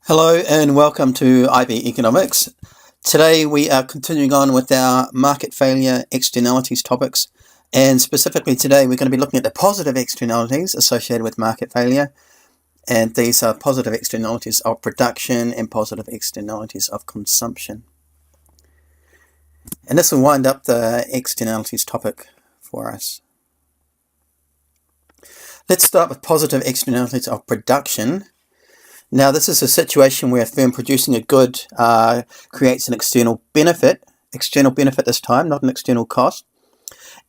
Hello and welcome to IB Economics. Today we are continuing on with our market failure externalities topics, and specifically today we're going to be looking at the positive externalities associated with market failure, and these are positive externalities of production and positive externalities of consumption. And this will wind up the externalities topic for us. Let's start with positive externalities of production. Now, this is a situation where a firm producing a good creates an external benefit this time, not an external cost.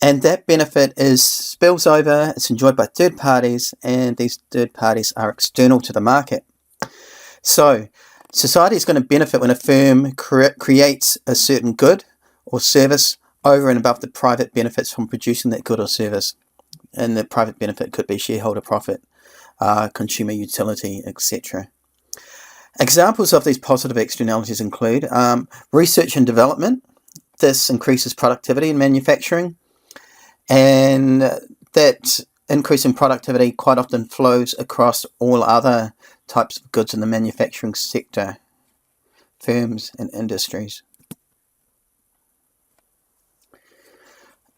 And that benefit spills over, it's enjoyed by third parties, and these third parties are external to the market. So, society is going to benefit when a firm creates a certain good or service over and above the private benefits from producing that good or service. And the private benefit could be shareholder profit, consumer utility, etc. Examples of these positive externalities include research and development. This increases productivity in manufacturing, and that increase in productivity quite often flows across all other types of goods in the manufacturing sector, firms and industries.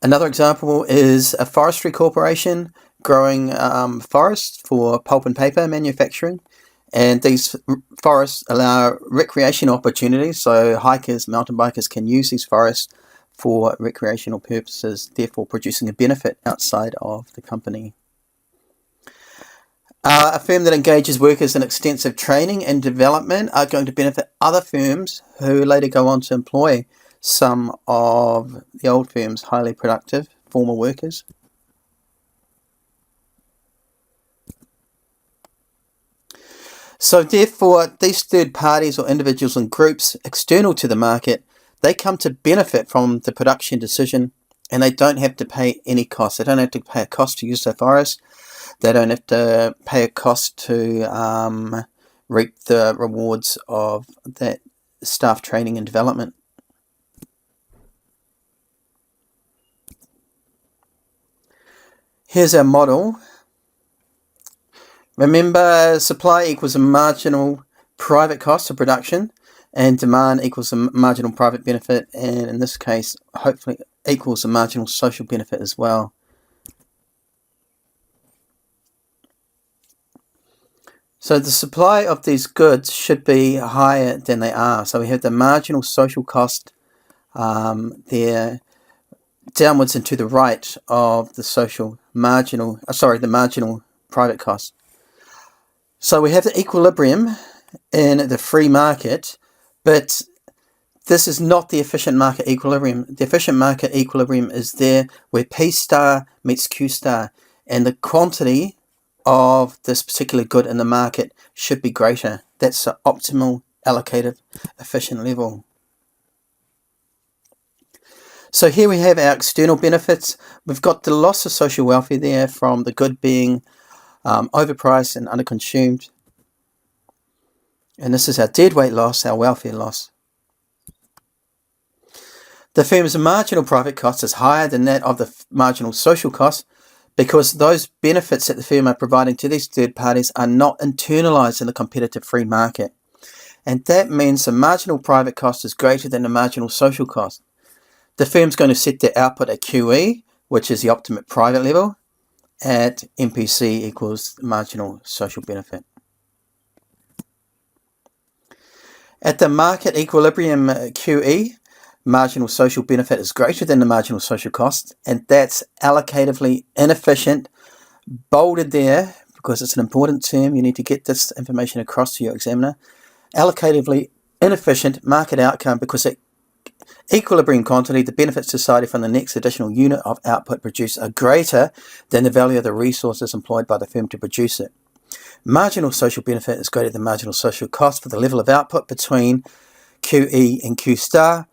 Another example is a forestry corporation growing forests for pulp and paper manufacturing, and these forests allow recreation opportunities, so hikers, mountain bikers can use these forests for recreational purposes, therefore producing a benefit outside of the company. A firm that engages workers in extensive training and development are going to benefit other firms who later go on to employ some of the old firm's highly productive former workers. So therefore, these third parties or individuals and groups external to the market, they come to benefit from the production decision, and they don't have to pay any cost. They don't have to pay a cost to use their forest. They don't have to pay a cost to reap the rewards of that staff training and development. Here's our model. Remember, supply equals a marginal private cost of production, and demand equals a marginal private benefit, and in this case, hopefully equals a marginal social benefit as well. So the supply of these goods should be higher than they are. So we have the marginal social cost there, downwards and to the right of the marginal private cost. So we have the equilibrium in the free market, but this is not the efficient market equilibrium. The efficient market equilibrium is there where P star meets Q star, and the quantity of this particular good in the market should be greater. That's the optimal allocated efficient level. So here we have our external benefits. We've got the loss of social welfare there from the good being overpriced and underconsumed. And this is our deadweight loss, our welfare loss. The firm's marginal private cost is higher than that of the marginal social cost because those benefits that the firm are providing to these third parties are not internalised in the competitive free market. And that means the marginal private cost is greater than the marginal social cost. The firm's going to set their output at QE, which is the optimum private level, at MPC equals the marginal social benefit. At the market equilibrium QE, marginal social benefit is greater than the marginal social cost, and that's allocatively inefficient, bolded there because it's an important term. You need to get this information across to your examiner. Allocatively inefficient market outcome because at equilibrium quantity, the benefits to society from the next additional unit of output produced are greater than the value of the resources employed by the firm to produce it. Marginal social benefit is greater than marginal social cost for the level of output between QE and Q star.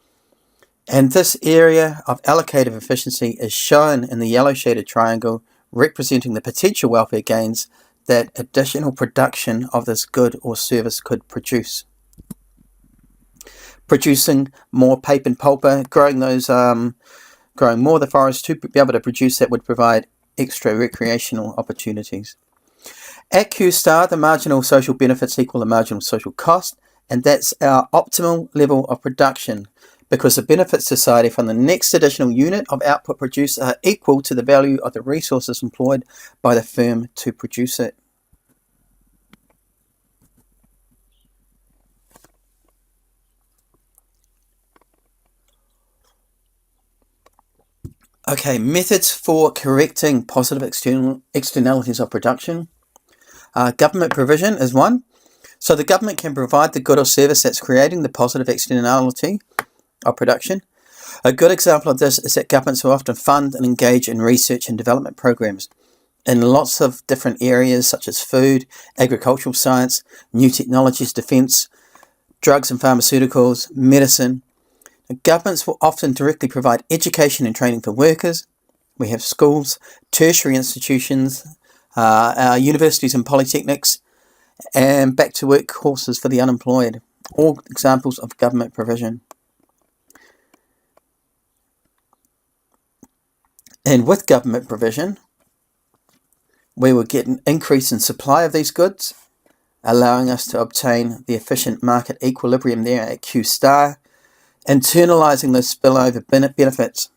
And this area of allocative efficiency is shown in the yellow shaded triangle representing the potential welfare gains that additional production of this good or service could produce. Producing more paper and pulper, growing more of the forest to be able to produce that would provide extra recreational opportunities. At Q star, the marginal social benefits equal the marginal social cost, and that's our optimal level of production, because the benefits to society from the next additional unit of output produced are equal to the value of the resources employed by the firm to produce it. Okay, methods for correcting positive externalities of production. Government provision is one. So the government can provide the good or service that's creating the positive externality of production. A good example of this is that governments will often fund and engage in research and development programs in lots of different areas such as food, agricultural science, new technologies, defence, drugs and pharmaceuticals, medicine. Governments will often directly provide education and training for workers. We have schools, tertiary institutions, our universities and polytechnics, and back to work courses for the unemployed. All examples of government provision. And with government provision, we will get an increase in supply of these goods, allowing us to obtain the efficient market equilibrium there at Q star, internalising those spillover benefits.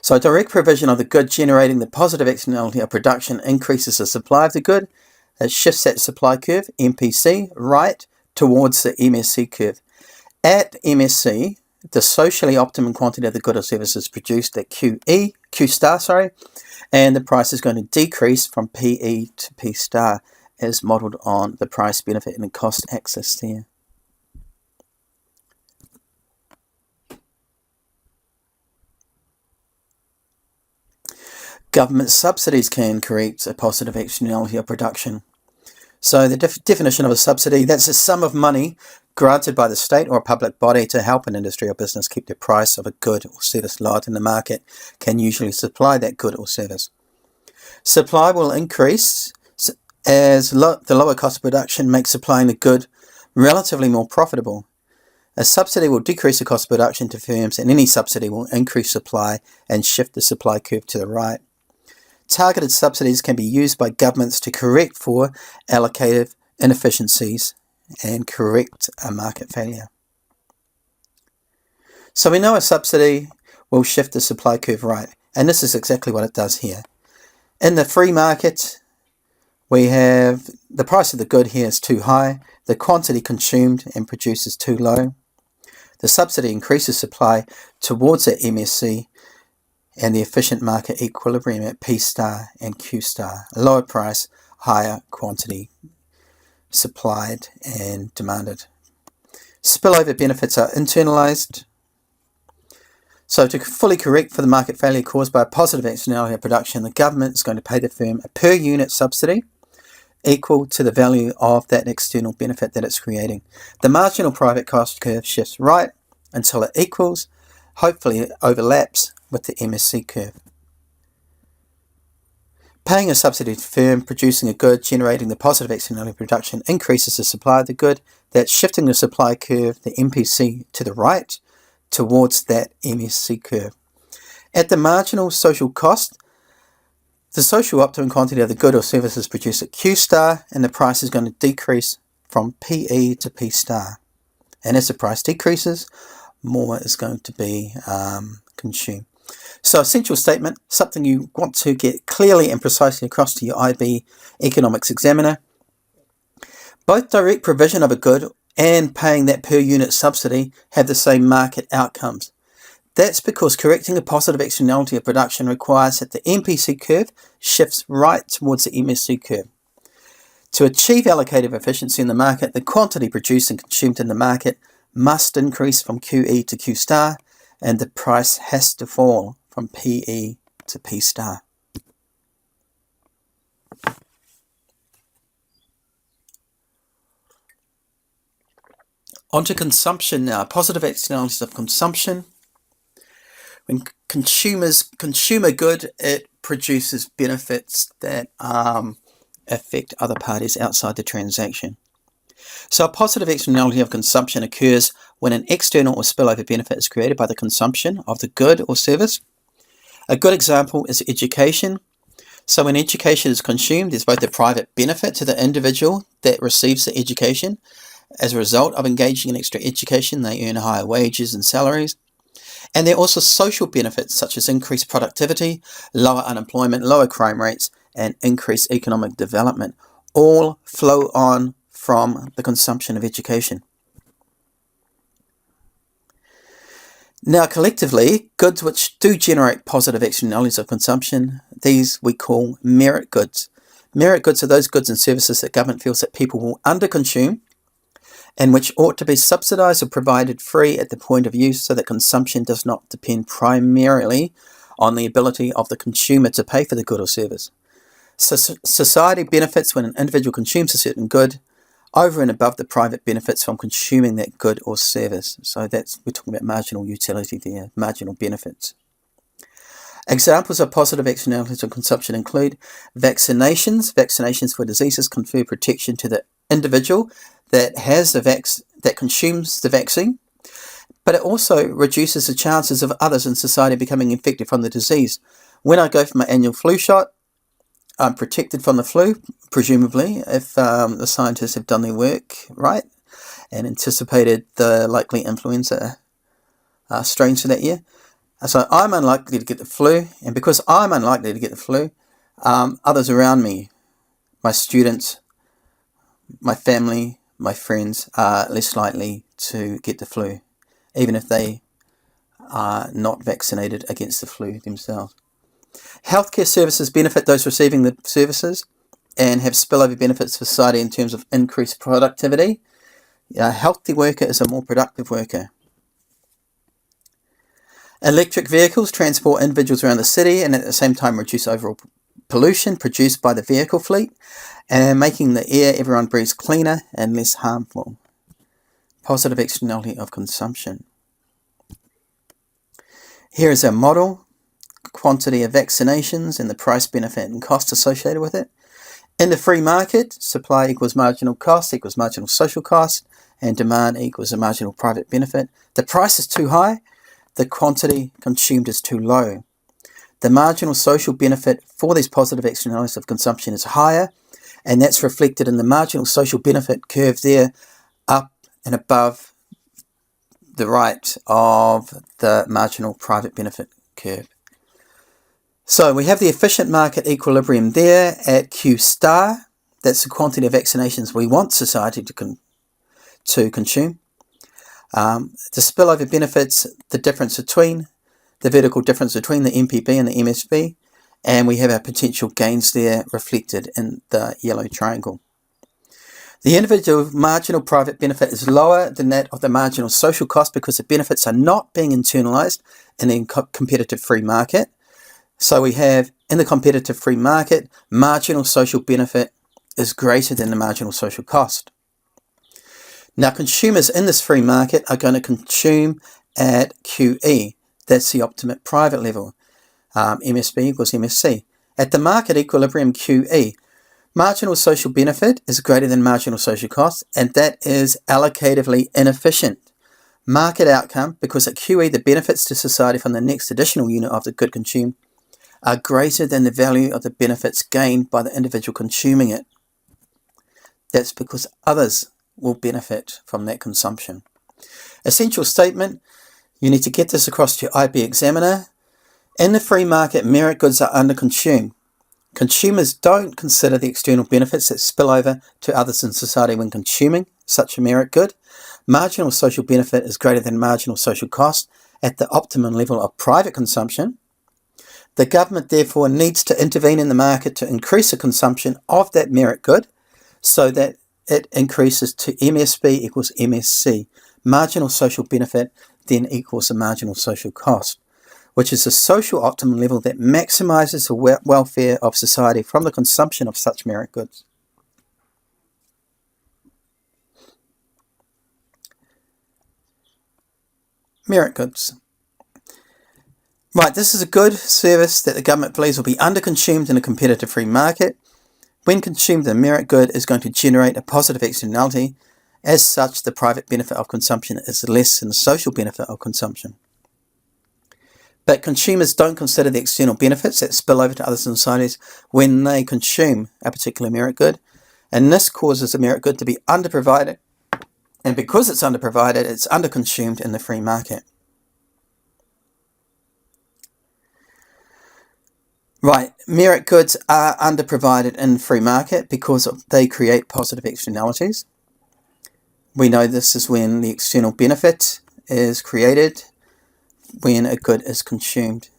So direct provision of the good generating the positive externality of production increases the supply of the good. It shifts that supply curve, MPC, right towards the MSC curve. At MSC, the socially optimum quantity of the good or service is produced at Q star, and the price is going to decrease from PE to P star as modelled on the price, benefit and cost axis there. Government subsidies can correct a positive externality of production. So the definition of a subsidy, that's a sum of money granted by the state or a public body to help an industry or business keep the price of a good or service lower than the market can usually supply that good or service. Supply will increase as the lower cost of production makes supplying the good relatively more profitable. A subsidy will decrease the cost of production to firms, and any subsidy will increase supply and shift the supply curve to the right. Targeted subsidies can be used by governments to correct for allocative inefficiencies and correct a market failure. So we know a subsidy will shift the supply curve right, and this is exactly what it does here. In the free market, we have the price of the good here is too high, the quantity consumed and produced is too low. The subsidy increases supply towards the MSC and the efficient market equilibrium at P star and Q star. A lower price, higher quantity supplied and demanded. Spillover benefits are internalised. So to fully correct for the market failure caused by a positive externality of production, the government is going to pay the firm a per unit subsidy equal to the value of that external benefit that it's creating. The marginal private cost curve shifts right until it equals, hopefully it overlaps with the MSC curve. Paying a subsidy to firm producing a good generating the positive externality of production increases the supply of the good. That's shifting the supply curve, the MPC, to the right towards that MSC curve. At the marginal social cost, the social optimum quantity of the good or service is produced at Q star, and the price is going to decrease from PE to P star. And as the price decreases, more is going to be consumed. So essential statement, something you want to get clearly and precisely across to your IB economics examiner. Both direct provision of a good and paying that per unit subsidy have the same market outcomes. That's because correcting a positive externality of production requires that the MPC curve shifts right towards the MSC curve. To achieve allocative efficiency in the market, the quantity produced and consumed in the market must increase from QE to Q star, and the price has to fall from PE to P star. On to consumption now. Positive externalities of consumption. When consumers consume a good, it produces benefits that affect other parties outside the transaction. So a positive externality of consumption occurs when an external or spillover benefit is created by the consumption of the good or service. A good example is education. So when education is consumed, there's both a private benefit to the individual that receives the education. As a result of engaging in extra education, they earn higher wages and salaries. And there are also social benefits such as increased productivity, lower unemployment, lower crime rates, and increased economic development, all flow on from the consumption of education. Now, collectively, goods which do generate positive externalities of consumption, these we call merit goods. Merit goods are those goods and services that government feels that people will underconsume and which ought to be subsidised or provided free at the point of use so that consumption does not depend primarily on the ability of the consumer to pay for the good or service. So society benefits when an individual consumes a certain good over and above the private benefits from consuming that good or service. So we're talking about marginal utility there, marginal benefits. Examples of positive externalities of consumption include vaccinations. Vaccinations for diseases confer protection to the individual that consumes the vaccine, but it also reduces the chances of others in society becoming infected from the disease. When I go for my annual flu shot, I'm protected from the flu, presumably, if the scientists have done their work right and anticipated the likely influenza strains for that year. So I'm unlikely to get the flu, and because I'm unlikely to get the flu, others around me, my students, my family, my friends, are less likely to get the flu, even if they are not vaccinated against the flu themselves. Healthcare services benefit those receiving the services and have spillover benefits for society in terms of increased productivity. A healthy worker is a more productive worker. Electric vehicles transport individuals around the city and at the same time reduce overall pollution produced by the vehicle fleet and making the air everyone breathes cleaner and less harmful. Positive externality of consumption. Here is our model. Quantity of vaccinations and the price, benefit and cost associated with it. In the free market, supply equals marginal cost equals marginal social cost, and demand equals a marginal private benefit. The price is too high, the quantity consumed is too low. The marginal social benefit for these positive externalities of consumption is higher, and that's reflected in the marginal social benefit curve there, up and above the right of the marginal private benefit curve. So we have the efficient market equilibrium there at Q star. That's the quantity of vaccinations we want society to consume. The spillover benefits, the difference between the vertical difference between the MPB and the MSB, and we have our potential gains there reflected in the yellow triangle. The individual marginal private benefit is lower than that of the marginal social cost because the benefits are not being internalised in the competitive free market. So we have, in the competitive free market, marginal social benefit is greater than the marginal social cost. Now, consumers in this free market are going to consume at QE. That's the optimum private level. MSB equals MSC. At the market equilibrium QE, marginal social benefit is greater than marginal social cost, and that is allocatively inefficient. Market outcome, because at QE the benefits to society from the next additional unit of the good consumed are greater than the value of the benefits gained by the individual consuming it. That's because others will benefit from that consumption. Essential statement, you need to get this across to your IB examiner. In the free market, merit goods are underconsumed. Consumers don't consider the external benefits that spill over to others in society when consuming such a merit good. Marginal social benefit is greater than marginal social cost at the optimum level of private consumption. The government therefore needs to intervene in the market to increase the consumption of that merit good so that it increases to MSB equals MSC. Marginal social benefit then equals the marginal social cost, which is a social optimum level that maximises the welfare of society from the consumption of such merit goods. Merit goods. Right, this is a good service that the government believes will be underconsumed in a competitive free market. When consumed, the merit good is going to generate a positive externality. As such, the private benefit of consumption is less than the social benefit of consumption. But consumers don't consider the external benefits that spill over to other societies when they consume a particular merit good. And this causes a merit good to be underprovided. And because it's underprovided, it's underconsumed in the free market. Right, merit goods are underprovided in the free market because they create positive externalities. We know this is when the external benefit is created when a good is consumed.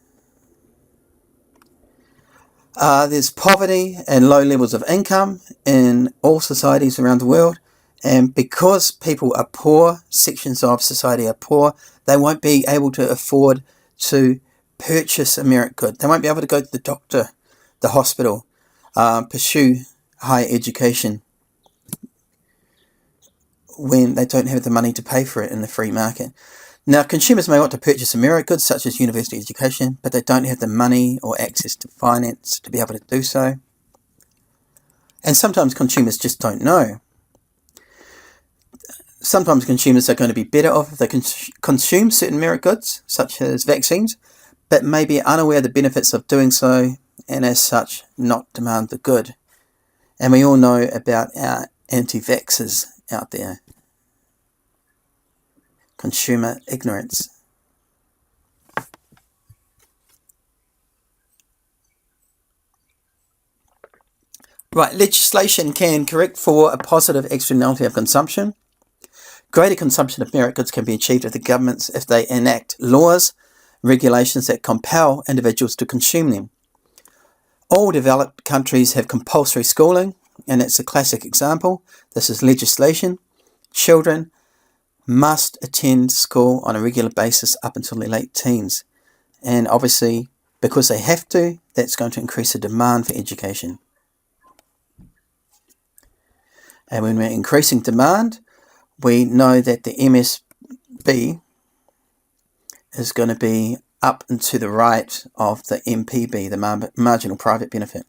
There's poverty and low levels of income in all societies around the world, and because people are poor, sections of society are poor, they won't be able to afford to purchase a merit good. They won't be able to go to the doctor, the hospital, pursue higher education when they don't have the money to pay for it in the free market. Now, consumers may want to purchase a merit good such as university education, but they don't have the money or access to finance to be able to do so. And sometimes consumers just don't know. Sometimes consumers are going to be better off if they consume certain merit goods, such as vaccines, but may be unaware of the benefits of doing so, and as such, not demand the good. And we all know about our anti-vaxxers out there. Consumer ignorance. Right, legislation can correct for a positive externality of consumption. Greater consumption of merit goods can be achieved if the governments, if they enact laws, regulations that compel individuals to consume them. All developed countries have compulsory schooling, and it's a classic example. This is legislation. Children must attend school on a regular basis up until their late teens. And obviously, because they have to, that's going to increase the demand for education. And when we're increasing demand, we know that the MSB is going to be up and to the right of the MPB, the marginal private benefit.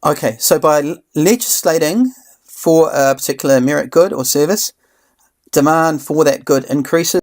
Okay, so by legislating for a particular merit good or service, demand for that good increases.